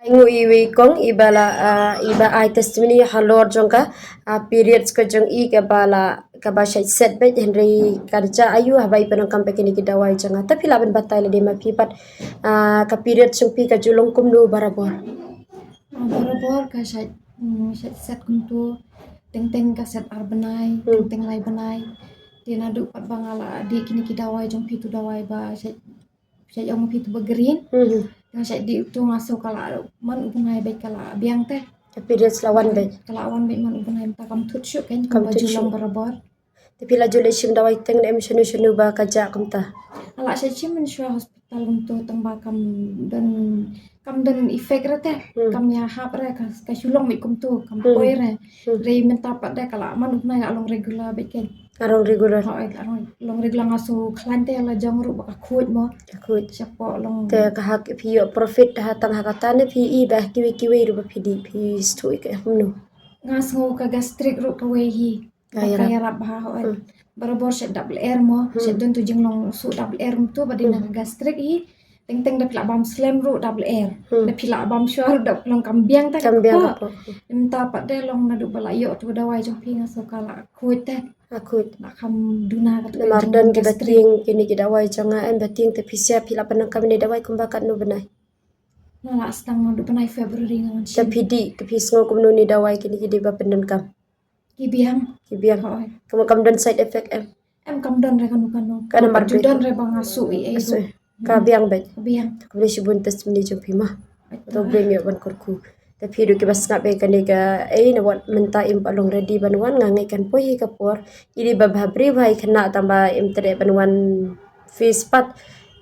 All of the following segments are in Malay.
Ngu iwi kong ibala iba ai testimony halor jongka periods ko jong I ke bala ka ba shai set bet henry karja ayu habai penang kampe kini kita wai janga tapi laban batai le dema pipat ka period jong pi ka julong kum lu barabor. Barabor ka siyat set kuntu teng-teng ka set arbanai teng-teng lai banai tina du pat bangala di kini kidawai jong pitu dawai ba siyat yang pitu begerin yang siyat di tu ngaso kala man ubunai baik kala biang teh Ka periods lawan bet kala awan baik man ubunai ta kam tut syuk kan Kam kam tut baju long syuk. barabor tapi la jole shim dawai teng em shunu shunu ba kaja kamta ala siyat cimen syua hospital untuk tembak kam dan efek rete kam ya hap re ka sulong mi kum tu kam poi re mentapat de kala man ubnai along regular beken arong regular ho along regular ngaso klante ala jang ru baka khut mo akut siapo long te ka hak phi profit hatang hakatan phi I ba kiwi kiwi ru ba phi phi stoi ke humnu ngaso ka gastrik ru ka wehi kaya rap ha ho barabor set double air mo set don tu jing long su double air tu badina gastrik hi teng-teng da pila bam slam ru double air da pila bam syar da long kambiang ta kambiang ko minta pat de long na du bala yo tu dawai jong pinga so kala kuit te akut nak kam duna ka na mardan ki bating kini ki dawai changa em bating te phisia phila panang kam ni dawai kumba kat nu benai na la stang du panai February ngan ta phidi ke phisngo kum nu ni dawai kini ki ba pendan kam ki biang kamu kam dan side effect em kam don re kanu Kana mar judan re bang asu I ka biang bet biang kable shibun tes mini jo phima to blame yo ban korku ta phidu ke bas na be kani ga na wat menta im palong ready banwan ngangai kan poi ka por iri ba bhabri bhai khna tamba im tere banwan face pat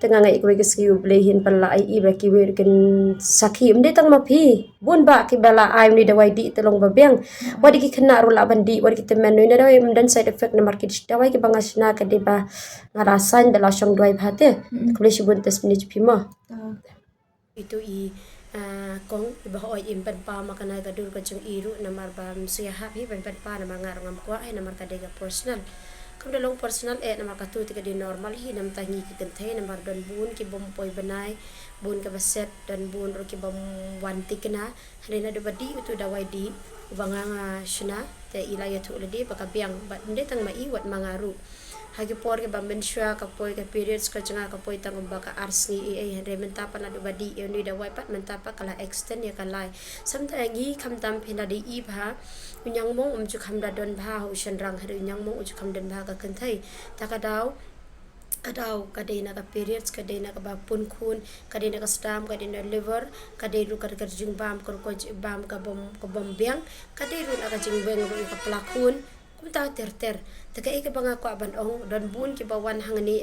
tengah ngai ko ke skiu ble hin palla ai I ba ki wer ken sakhi umde tang ma phi bun ba ki bala ai ni dawai di telong ba beng wadi ki khna ro la bandi wadi ki temen no dawai dan side effect na market dawai ki bangasna ka de ba ngarasan dala shong dawai bhate kable shibun tes mini phima itu kong iba oi impan pa makana gadur ka chung iru namar ba msuya happy ban pa na mangar ngam kwa ai namar ka dega personal kam dalong personal namar ka tu tika di normal hi nam tangi ki kenthe namar don bun ki bom poi banai bun ka baset dan bun ro ki bom wanti kena harina do badi itu dawai di banganga shna te ilaya tu ledi baka biang ba inde tang mai wat mangaru hagi por ke ba mensua ka poi ka periods ka changa ka poi tang ba ka ars ni henre menta pa na do badi ni da wai pat menta pa kala extend ya kalai samta gi kham tam phina di I bha unyang mong chu kham da don bha ho shan rang hari unyang mong chu kham den bha ka kan thai ta ka daw kadena ka periods kadena ka ba pun khun kadena ka stam kadena liver kadena ka jing bam ko bam ka bom biang kadena ka jing beng ru ka plakun kumta ter taka ika banga ko aban ong don bun ki bawan hangani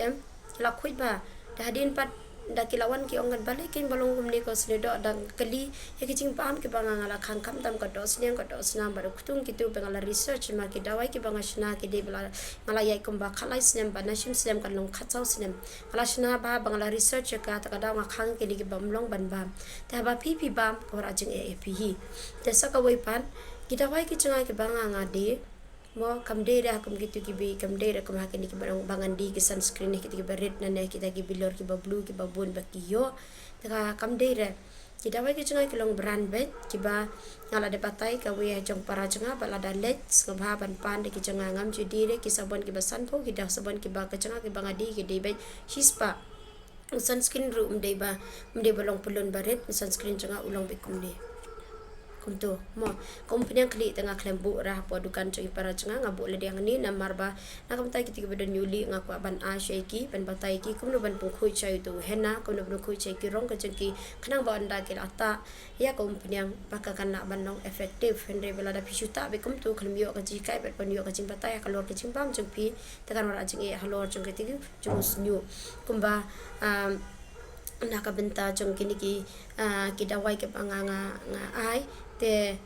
la khuit ba dadin pat da kilawan ki ongan balik kin balong kumni ko snedo dang kali ya ki jing pam ki banga ngala khang kam tam ka dos nyang ka dos na bar kutung ki tu bangala research ma ki dawai ki banga shna ki de bala ngala yai kumba khalai snem ba nashim snem kan long khatsau snem ngala shna ba bangala research ka ta ka daw khang ki di bam long ban bam ta ba pi bam ko ra jing e pi hi te saka wai pan ki dawai ki changa ki banga ngade mo kam dera kam gitu ki bi kam dera kam hakin ki barang bangan di ki sunscreen ki ki red na ne kita ki bilor ki ba blue ki ba bun ba ki yo taka kam dera ki dawai ki chungai ki long brand bet ki ba ngala de patai ka we jong para chunga bala da let ngabha ban pan de ki chunga ngam ju di de ki sabon ki ba san po ki da sabon ki ba ka chunga ki banga di ki de bet shispa sunscreen room de ba long pulun ba red sunscreen chunga ulong be kum de kumto mo company yang kli tengah klembu rah po dukan chung para chunga ngabu le diang ni namar ba nakam tai kiti bedon yuli ngakwa ban a sheki ban batai ki kumno ban pung khui chai tu hena kumno ban khui chai ki rong ka chungki khanang ba anda ki ata ya company yang baka kana ban long effective hendre bela da pisuta be kumto khlmyo ka ji kai bet pan yo ka jing batai ka lor ka jing bam chung pi tekan ora jing e halor chung ki ti chung snyu kumba naka benta chung kini ki dawai ke panganga nga ai te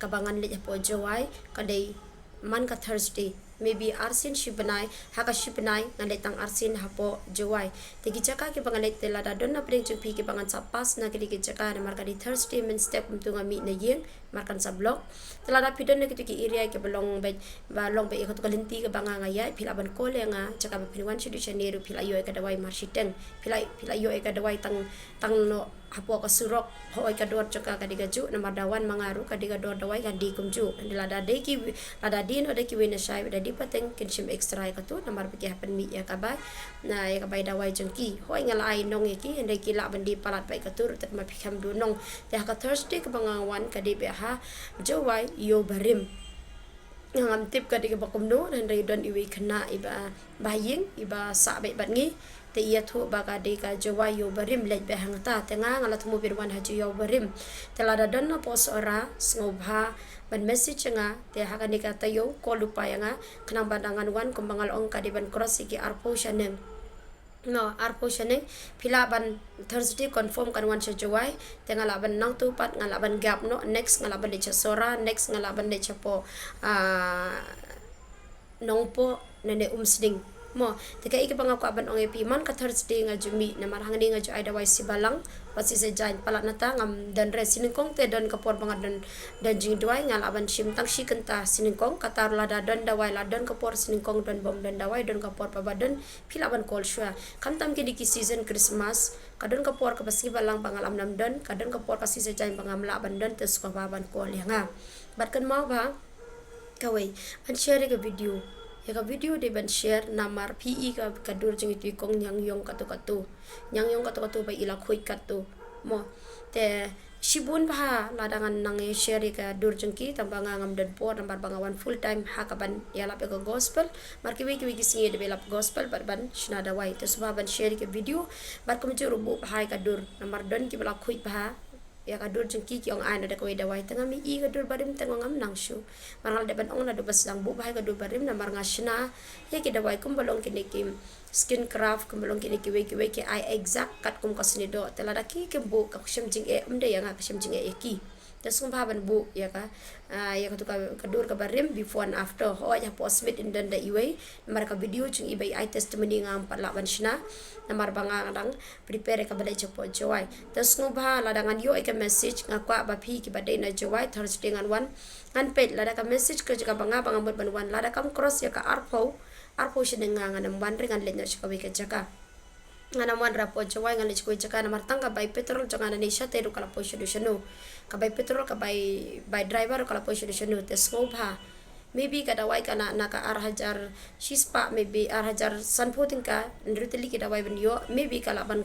kabangan le po jowai kadai man ka Thursday maybe arsin shibanai haka shibanai ngale tang arsin hapo jowai te ki jaka ki bangan le tela da donna preng chung pi ki bangan sa pas na ki jaka na marka di Thursday men step untuk ngami na yin markan sa blog tela da pidon na ki area ke belong ba long be ko kalinti ka banga ngaya pila ban ko le nga jaka ba pinwan shi di Janeiro pila yo ka dawai marshiteng pila yo ka dawai tang no hapo ka surok hoi ka dor jaka ka digaju namar dawan mangaru ka digador dawai kan di kumju andi lada de ki lada din ode ki wina shai da di pateng kinshim extra ka tu namar piki hapen mi ya ka bai na ya ka bai dawai jengki hoi ngala ai nong ki ande ki la bandi palat bai ka tur tet ma pikam du nong ya ka Thursday ka bangawan ka di be ha jowai yo barim ngam tip ka diga bakum no dan rai don iwi kena iba baying iba sa bai bat ngi te ia thu ba ka de ka jowai yo barim lej be hang ta te nga ngala tumu birwan haju yo barim te la da don na pos ora ngobha ban message nga te ha ka ni ka tayo ko lupa nga kanang badangan wan kumbangal ong ka di ban cross ki arpo shanem no arpo shane pila ban Thursday confirm kan wan cha jowai tenga laban nang tu pat ngalaban gap no next ngalaban de cha sora next ngalaban de cha po nong po nene umsding mo tika iki pangako aban ong epi man ka Thursday nga jumi na marhang ni nga jo ay dawai si balang pasi se jain palat nata ngam dan re siningkong te don kapor bangat dan jing dawai ngalaban shim tang shi kenta siningkong katar lada don dawai la don kapor siningkong don bom don dawai don kapor pabadon pilaban kol shwa kamtam ki diki season Christmas kadon kapor ka pasi balang pangalam nam don kadon kapor ka si se jain pangamla ban don te suka baban kol ya nga batkan mau ba kawai an share ke video ya ka video de ban share namar PE ka kadur jeng itu kong nyang yong katu ba ila khoi katu mo te shibun ba ladangan nang share ka dur jeng ki tambanga ngam dan por nambar bangawan full time ha ka ban ya lap ka gospel mar ki wi singe de lap gospel ban shna da wai te suba ban share ke video bar kum juru bu hai ka dur nambar don ki bala khoi ba ya kadur jengki ki ong ana da kawai dawai tengah mi i kadur barim tengah ngam nang shu maral deban ong na do baslang bu bahai kadur barim na mar ngashna ya ki dawai kum balong kini kim skin craft kum balong kini ki we ki ai exact kat kum kasni do telada ki ke bu ka sham jing e umde ya nga ka sham jing e ki dasung baban bu ya ka ya ka tu ka kadur ka barim before and after ho ya post it in the iwe mar ka video chung ibai ai testimony ngam patlaban shna namar banga kadang prepare ka balai chapo jowai tas ngubha ladangan yo ka message ngakwa ba phi ki badai na jowai Thursday ngan wan ngan pet lada ka message ka jaka banga bot ban wan lada kam cross ya ka arpo shine ngan wan ringan lenya ka we ka jaka ngana wan rapo jowai ngan lech ko jaka namar tangka bai petrol janga na nisha te ru kala po solution ka bai petrol ka bai driver kala po solution tas ngubha maybe kada wai kana naka arhajar shispa maybe arhajar sanputing ka nruteli kita wai benyo maybe kalaban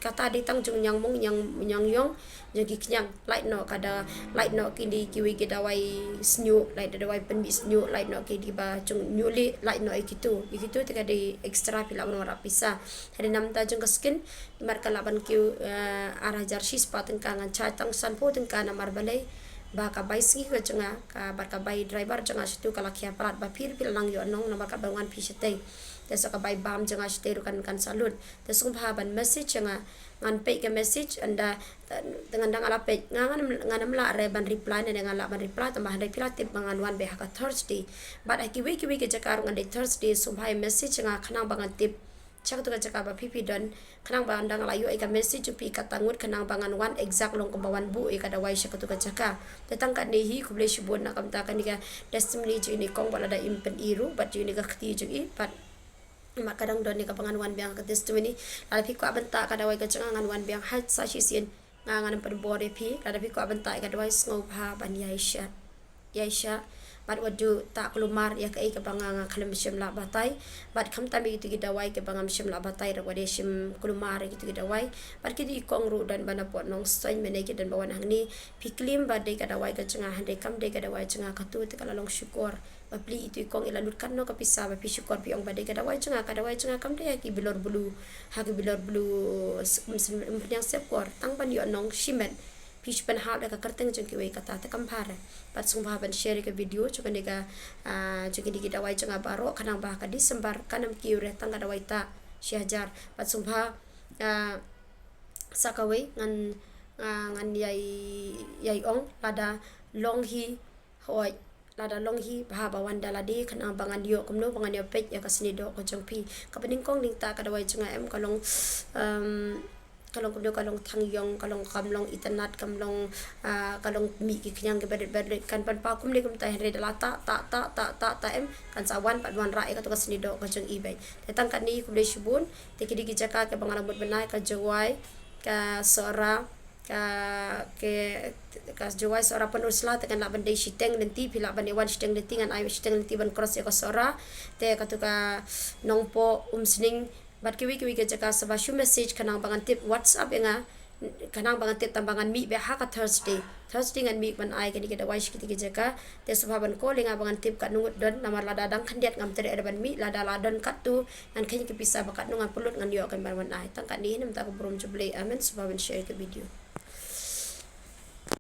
kata di tang jung yang mong yang yong jadi kenyang light no kada light no kini kiwi kita wai snyu light da wai pen bi snyu light no kidi ba jung nyuli light no ikitu tika di extra pila warna pisa hari nam ta jung skin mar kalaban kiu arhajar shispa tengka ngan cha tang sanputing ka namar balai ba ka bai singi ka changa ka bar ka bai driver changa situ kala khia parat ba pil lang yo nong na ba ka bangan phi sete tesa ka bai bam changa site ru kan salut tesung ban message changa ngan pe ka message anda dengan dang ala pe ngan la re ban reply ne ngan la ban reply tambah dai pila tip bangan wan be ha ka Thursday but aki we ke jakar ngan dai Thursday sumbai message changa khanang bangan tip chak tu ka jaka ba pipi don kanang ba andang layu ka message pi katangut kanang bangan wan exact long ko bawan bu ka dawai sha ka tu ka jaka tetang ka ni hi kuble shibon na kam ta kan ni ka testimony ju ni kong bala da impen iru but ju ni ka khti ju i but makadang don ni ka bangan wan biang ka testimony ala pi ko abanta ka dawai ka janga ngan wan biang hat sa shi sin ngan pan bore pi ala pi ko abanta ka dawai sngo ba ban yaisha bat wadu tak kelumar ya kai ke banganga kalam shim la batai bat kham tami gitu gidawai ke bangam shim la batai ra wade shim kelumar gitu gidawai bat kidi kong ru dan bana pot nong soin mene ke dan bawan hangni piklim bade ka dawai ka chenga hande kam de ka dawai chenga katu te kala long syukur bapli itu kong ilanut kan no ka pisa ba pi syukur pi ong bade ka dawai chenga kam de ki bilor bulu yang sep kor tang ban yo nong shimen pish pen hal ka karteng jeng ki we kata te kampare pat sumba ban share ke video chukan dega chukan digi dawai chenga baro kanang ba ka disembar kanam ki ure tang ka dawai ta syajar pat sumba sakawe ngan yai ong lada long hi hoi lada long hi bah bawan daladi kanang bangan dio kumno bangan dio pet ya kasini do ko jongpi kapening kong ding ta ka dawai chenga em kalong kalong kumdo kalong thangyong kalong kamlong itanat kamlong kalong mi ki knyang ke bedet kan pan pa kum le kum ta hre dala ta em kan sawan pat wan ra e ka to kasnido ka jeng ibai tetang kan ni kum le shubun te ki jaka ke bangalang bot benai ka jowai ka seorang ka jowai seorang penulis lah tekan nak benda shiteng nanti pila ban wan shiteng nanti ngan ai shiteng nanti ban cross ya ka seorang te ka tu ka nongpo sning bat kiwi ke jaka sabashu message kanang bangan tip whatsapp nga kanang bangan tip tambangan mi be ha ka Thursday ngan mi ban ai kani ke dawai shikiti ke jaka te sababan ko lenga bangan tip kat nungut don namar lada dang kandiat ngam tere ada ban mi lada ladon kat tu ngan kani ke pisah bakat nungan pulut ngan yo akan ban ai tang kat ni nem ta ko brom juble amen sababan share ke video